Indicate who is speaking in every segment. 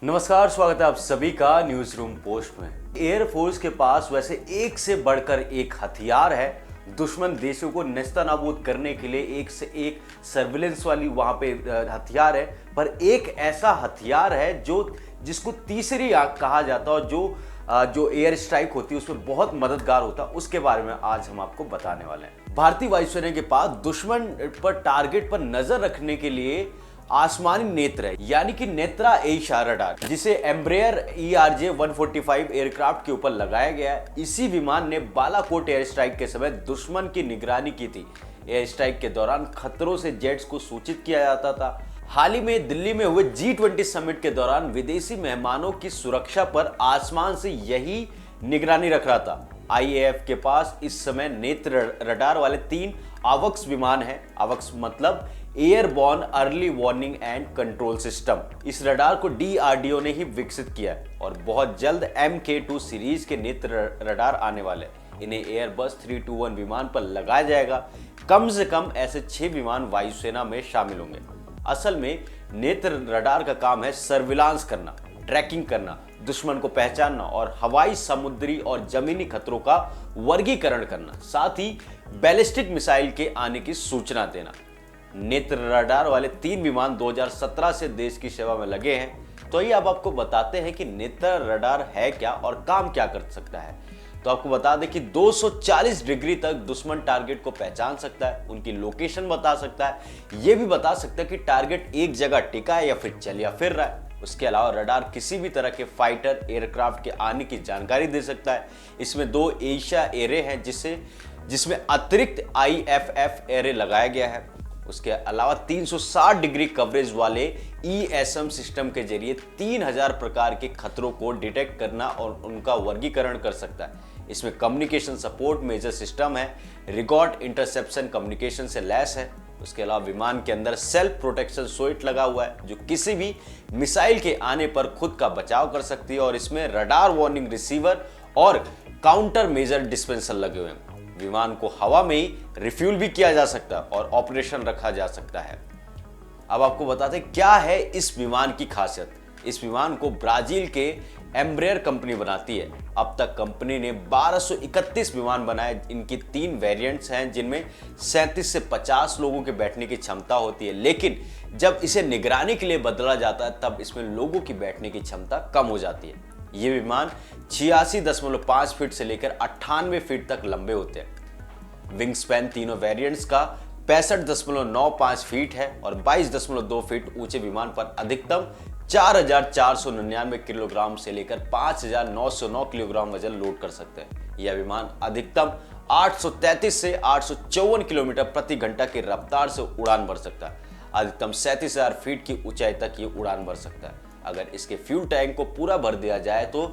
Speaker 1: नमस्कार, स्वागत है आप सभी का न्यूज रूम पोस्ट में। एयरफोर्स के पास वैसे एक से बढ़कर एक हथियार है। दुश्मन देशों को नेस्तनाबूद करने के लिए एक से एक सर्विलेंस वाली वहां पे हथियार है, पर एक ऐसा हथियार है जिसको तीसरी आंख कहा जाता है और जो एयर स्ट्राइक होती है उसमें बहुत मददगार होता है। उसके बारे में आज हम आपको बताने वाले हैं। भारतीय वायुसेना के पास दुश्मन पर टारगेट पर नजर रखने के लिए आसमानी नेत्र है, यानी कि नेत्रा एशिया रडार, जिसे एम्ब्रेयर ERJ 145 एयरक्राफ्ट के ऊपर लगाया गया है। इसी विमान ने बालाकोट एयर स्ट्राइक के समय दुश्मन की निगरानी की थी। एयर स्ट्राइक के दौरान खतरों से जेट्स को सूचित किया जाता था। हाल ही में दिल्ली में हुए G20 समिट के दौरान विदेशी मेहमानों की सुरक्षा पर आसमान से यही निगरानी रख रहा था। IAF के पास इस समय नेत्र रडार वाले 3 AWACS विमान हैं। AWACS मतलब airborne early warning and control system. इस रडार को DRDO ने ही विकसित किया है और बहुत जल्द MK2 सीरीज के नेत्र रडार आने वाले। इन्हें एयरबस 321 विमान पर लगाया जाएगा। कम से कम ऐसे 6 विमान वायुसेना में शामिल होंगे। असल में नेत्र रडार का काम है सर्विलांस करना, ट्रैकिंग करना, दुश्मन को पहचानना और हवाई, समुद्री और जमीनी खतरों का वर्गीकरण करना, साथ ही बैलिस्टिक मिसाइल के आने की सूचना देना। नेत्र रडार वाले 3 विमान 2017 से देश की सेवा में लगे हैं। तो ये अब आपको बताते हैं कि नेत्र रडार है क्या और काम क्या कर सकता है। तो आपको बता दें कि 240 डिग्री तक दुश्मन टारगेट को पहचान सकता है, उनकी लोकेशन बता सकता है, ये भी बता सकता है कि टारगेट एक जगह टिका है या फिर चल या फिर रहा है। उसके अलावा रडार किसी भी तरह के फाइटर एयरक्राफ्ट के आने की जानकारी दे सकता है। इसमें 2 एशिया एरे हैं जिसमें अतिरिक्त IFF एरे लगाया गया है। उसके अलावा 360 डिग्री कवरेज वाले ESM सिस्टम के जरिए 3000 प्रकार के खतरों को डिटेक्ट करना और उनका वर्गीकरण कर सकता है। इसमें कम्युनिकेशन सपोर्ट मेजर सिस्टम है, रिकॉर्ड इंटरसेप्शन कम्युनिकेशन से लैस है। उसके अलावा विमान के अंदर सेल्फ प्रोटेक्शन स्विच लगा हुआ है जो किसी भी मिसाइल के आने पर खुद का बचाव कर सकती है, और इसमें रडार वार्निंग रिसीवर और काउंटर मेजर डिस्पेंसर लगे हुए हैं। विमान को हवा में ही रिफ्यूल भी किया जा सकता है और ऑपरेशन रखा जा सकता है। अब आपको बताते हैं क्या है इस विमान की खासियत। इस विमान को ब्राजील के एम्ब्रेयर कंपनी बनाती है। अब तक कंपनी ने 1231 विमान बनाए। इनकी 3 वेरिएंट्स हैं जिनमें 37 से 50 लोगों के बैठने की क्षमता होती है, लेकिन जब इसे निगरानी के लिए बदला जाता है तब इसमें लोगों की बैठने की क्षमता कम हो जाती है। ये विमान 86.5 फीट से लेकर 98 फीट तक लंबे होते हैं। विंग स्पैन तीनों वेरिएंट्स का 65.95 फीट है और 22.2 फीट ऊंचे विमान पर अधिकतम 4499 किलोग्राम से लेकर 5909 किलोग्राम वजन लोड कर सकते हैं। यह विमान अधिकतम 833 से 854 किलोमीटर प्रति घंटा की रफ्तार से उड़ान भर सकता है। अधिकतम 37,000 फीट की ऊंचाई तक ये उड़ान भर सकता है। अगर इसके फ्यूल टैंक को पूरा भर दिया जाए तो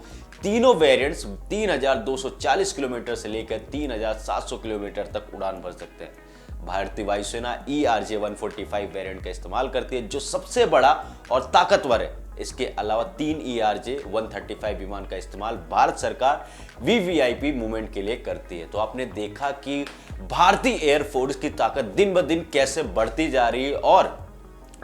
Speaker 1: तीनों वेरिएंट्स 3240 किलोमीटर से लेकर 3700 किलोमीटर तक उड़ान भर सकते हैं। भारतीय वायुसेना ERJ 145 वेरिएंट का इस्तेमाल करती है जो सबसे बड़ा और ताकतवर है। इसके अलावा 3 ERJ 135 विमान का इस्तेमाल भारत सरकार VVIP मूवमेंट के लिए करती है। तो आपने देखा कि भारतीय एयरफोर्स की ताकत दिन ब दिन कैसे बढ़ती जा रही है, और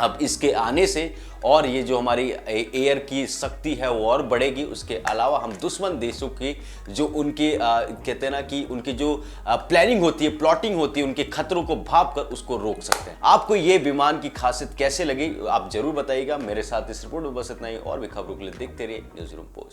Speaker 1: अब इसके आने से और ये जो हमारी एयर की शक्ति है वो और बढ़ेगी। उसके अलावा हम दुश्मन देशों की जो उनके कहते हैं ना कि उनकी जो प्लानिंग होती है, प्लॉटिंग होती है, उनके खतरों को भाप कर उसको रोक सकते हैं। आपको ये विमान की खासियत कैसे लगी आप जरूर बताइएगा। मेरे साथ इस रिपोर्ट में बस इतना ही, और भी खबरों के लिए देखते रहिए न्यूज़ रूम पोस्ट।